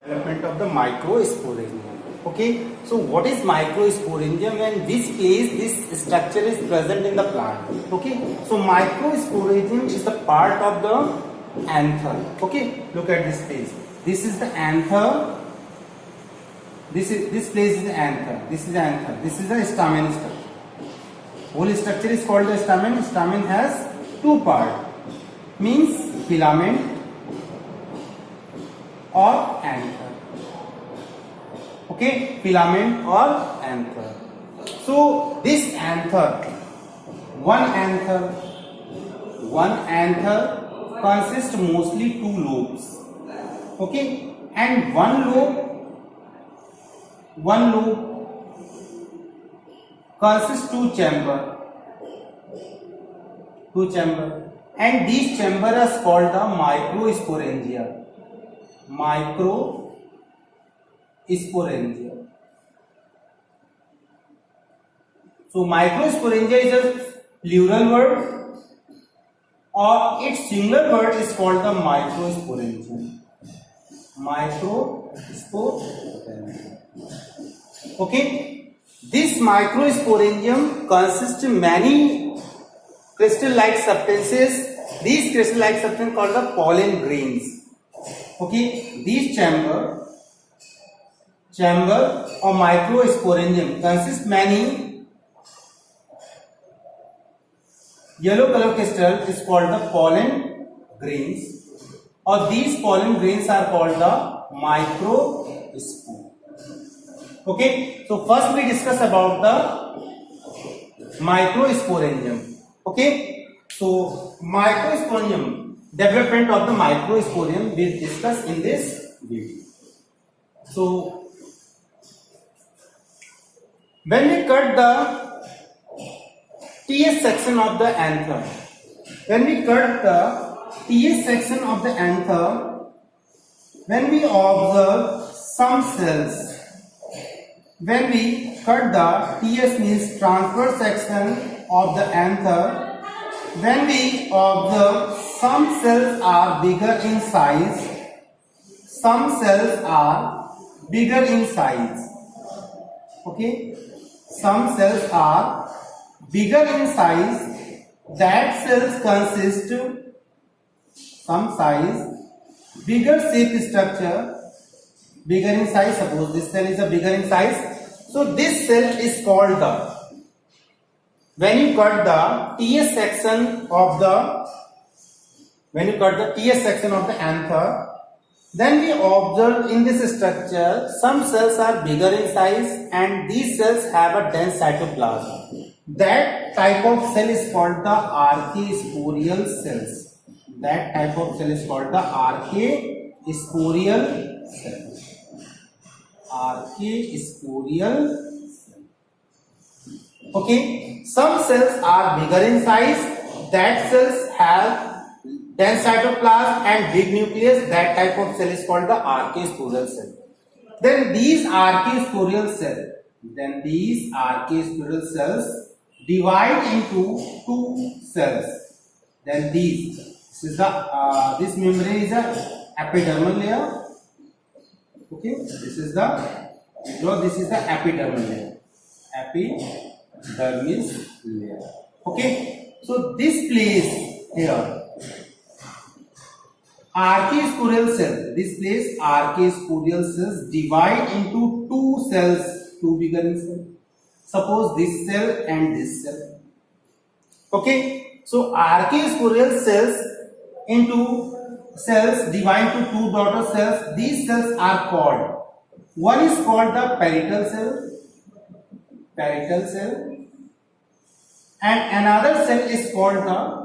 Development of the microsporangium. Okay, so what is microsporangium and which place this structure is present in the plant? Okay, so microsporangium is the part of the anther. Okay, look at this place. This is the anther. This place is the anther. This is the anther. This is the stamen structure. Whole structure is called the stamen. Stamen has two parts. Means filament or anther. Okay, filament or anther. So this anther, one anther consists mostly two lobes. Okay, and one lobe consists two chamber, and these chamber is called the microsporangia. Microsporangia. So microsporangia is a plural word, or its singular word is called the microsporangia. Microsporangia. Okay, this microsporangium consists of many crystal-like substances. These crystal-like substances called the pollen grains. Okay, these chamber or microsporangium consists many yellow color crystal is called the pollen grains, or these pollen grains are called the microspore. Okay, so first we discuss about the microsporangium. Okay, so microsporangium, development of the microsporangium we discuss in this video. So when we cut the TS section of the anther, when we observe some cells, when we cut the TS means transverse section of the anther, when we observe some cells are bigger in size, okay, some cells are bigger in size, that cells consist some size, bigger shape structure, bigger in size. Suppose this cell is a bigger in size, so this cell is called the, when you cut the TS section of the anther, then we observe in this structure some cells are bigger in size and these cells have a dense cytoplasm. That type of cell is called the archaeosporial cells. That type of cell is called the archaeosporial cell. Archaeosporial cell. Okay, some cells are bigger in size. That cells have dense cytoplasm and big nucleus. That type of cell is called the archaeosporial cell. Then these archaeosporial cells divide into two cells. Then this membrane is a epidermal layer. Okay, this is the epidermal layer. Epidermis layer. Okay, so this place here, archaeosporial cells divide into two cells, two bigger in cell. Suppose this cell and this cell. Okay, so archaeosporial cells divide into two daughter cells. These cells are called, one is called the parietal cell, and another cell is called the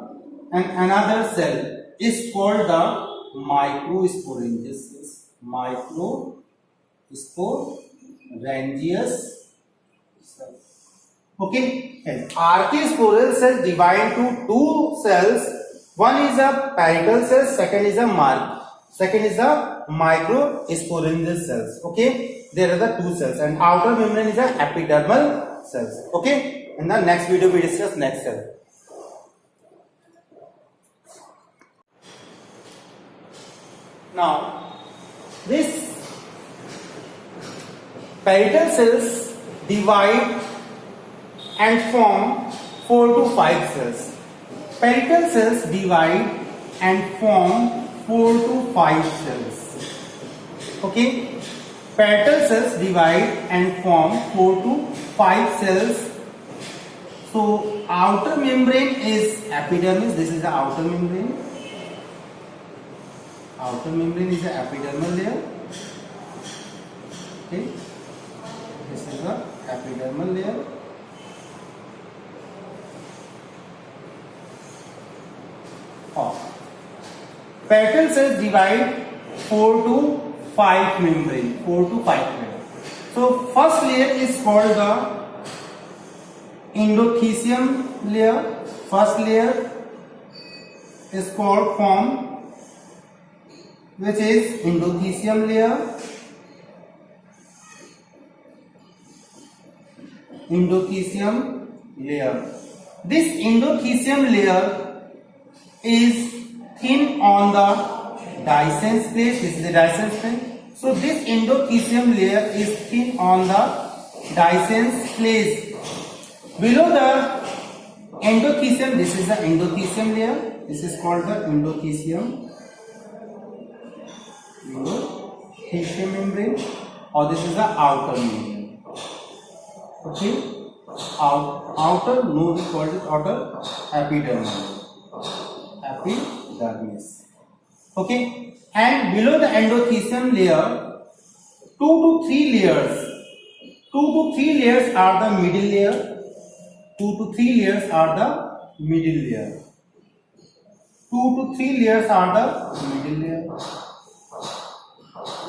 microsporangious cell. Okay, yes. Archaeosporial cells divide into two cells. One is a parietal cell, second is a microsporangial cells. Okay, there are the two cells, and outer membrane is a epidermal cells. Okay, in the next video we discuss next cell. Now, this parietal cells divide and form 4 to 5 cells. Parietal cells divide and form 4 to 5 cells. Okay, parietal cells divide and form 4 to 5 cells. So outer membrane is epidermis. This is the outer membrane. Outer membrane is the epidermal layer. Okay, this is the epidermal layer. Parietal cells divide 4 to 5 membrane. 4 to 5 membrane. So first layer is called the endothelium layer. First layer is called form, which is endothelium layer. Endothelium layer. This endothelium layer is thin on the dehiscence plate. This is the dehiscence plate. So this endothelium layer is thin on the dehiscence plate. Below the endothelium, this is the endothelium layer. This is called the endothelium membrane, or this is the outer membrane. Okay, outer, no, we call it outer epidermis. Okay, and below the endothelium layer, 2 to 3 layers. 2 to 3 layers are the middle layer. 2 to 3 layers are the middle layer. 2 to 3 layers are the middle layer.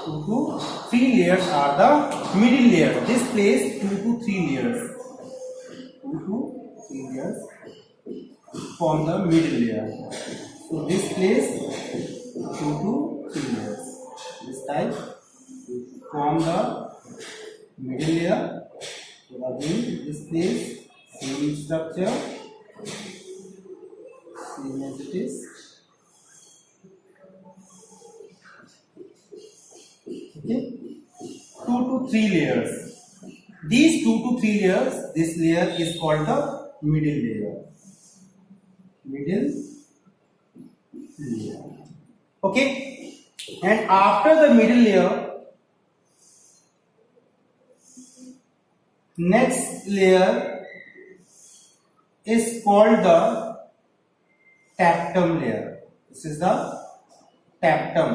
2 to 3 layers are the middle layer. This place 2 to 3 layers. 2 to 3 layers form the middle layer. So this place 2 to 3 layers. This type form the middle layer. So again this place same structure, same as it is. Okay, 2 to 3 layers. These 2 to 3 layers, this layer is called the middle layer. Middle layer. Okay, and after the middle layer, next layer is called the tapetum layer. This is the tapetum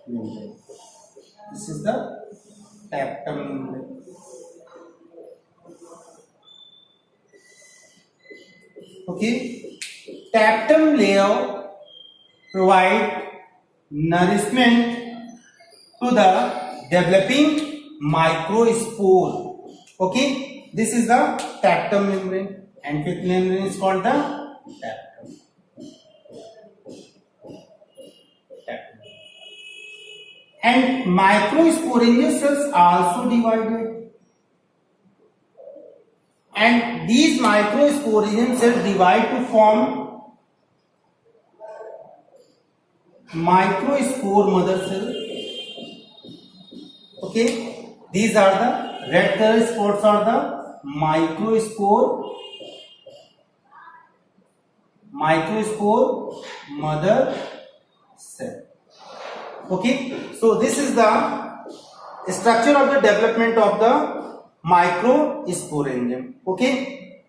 membrane. This is the tapetum membrane. Okay, tapetum layer provide nourishment to the developing microspore. Okay, this is the tapetum membrane, and fifth membrane is called the tapetum. And microsporangial cells also divided. And these microsporangial cells divide to form microspore mother cell. Okay, these are the red color spots are the microspore mother cell. Okay, so this is the structure of the development of the microsporangium. Okay,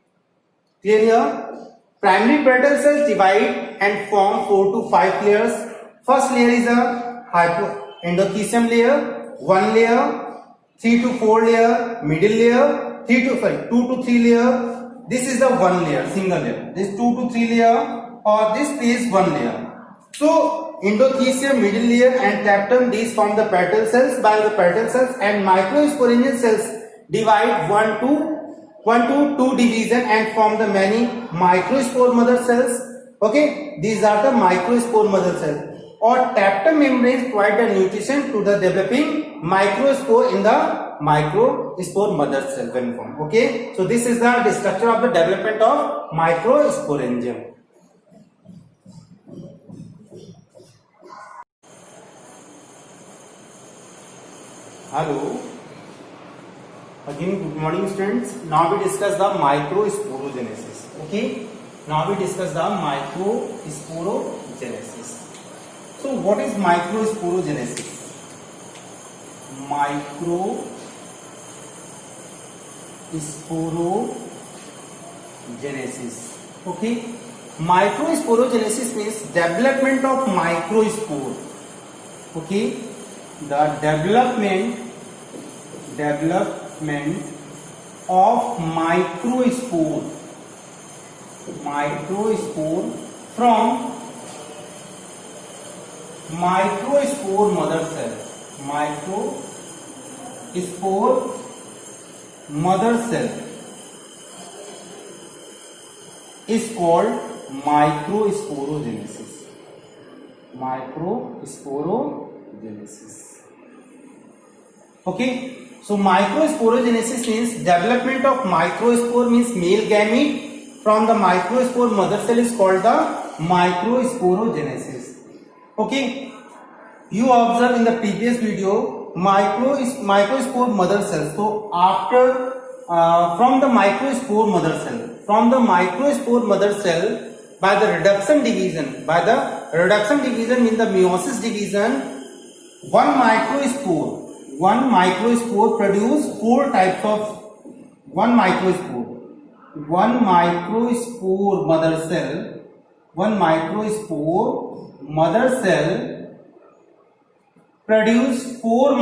clear here? Primary parietal cells divide and form 4 to 5 layers. First layer is a endothelium layer, 1 layer, 3 to 4 layer, middle layer, 2 to 3 layer. This is the 1 layer, single layer. This 2 to 3 layer, or this is 1 layer. So endothelium, middle layer, and tapetum, these form the parietal cells. By the parietal cells, and microsporangial cells divide 1 to 2 division and form the many microspore mother cells. Okay, these are the microspore mother cells. Or tapetum membranes provide the nutrition to the developing microspore in the microspore mother cell when formed. Okay, so this is the structure of the development of microsporangium. Hello. Again, good morning students. Now we discuss the microsporogenesis. Okay. Now we discuss the microsporogenesis. So what is microsporogenesis? Microsporogenesis. Okay. Microsporogenesis means development of microspore. Okay. The development of microspore from microspore mother cell. Microspore mother cell is called microsporogenesis. Okay. So microsporogenesis means development of microspore, means male gamete from the microspore mother cell is called the microsporogenesis. Okay. You observe in the previous video microspore mother cell. So after from the microspore mother cell by the reduction division means the meiosis division, one microspore produce four types of one microspore mother cell produce four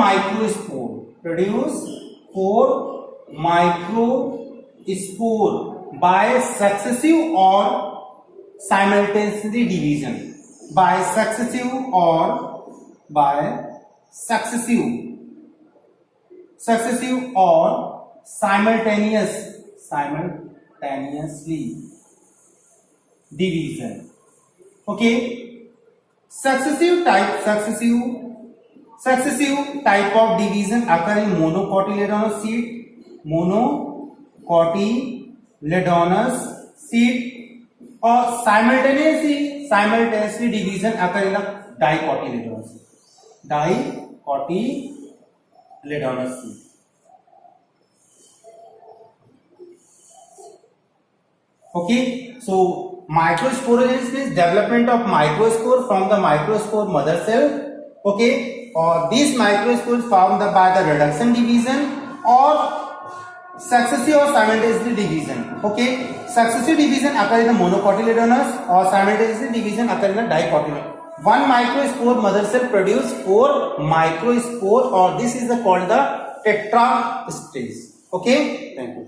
microspore by successive or simultaneously division. By successive or simultaneously division. Okay. Successive type of division occur in monocotyledonous seed, or simultaneously division occur in the dicotyledonous seed. Okay, so microsporogenesis means development of microspore from the microspore mother cell. Okay, or these microspores formed by the reduction division or successive or simultaneously division. Okay, successive division occur in the monocotyledonous or simultaneously division occur in the dicotyledonous. One microspore mother cell produce four microspore, or this is called the tetra stage. Okay, thank you.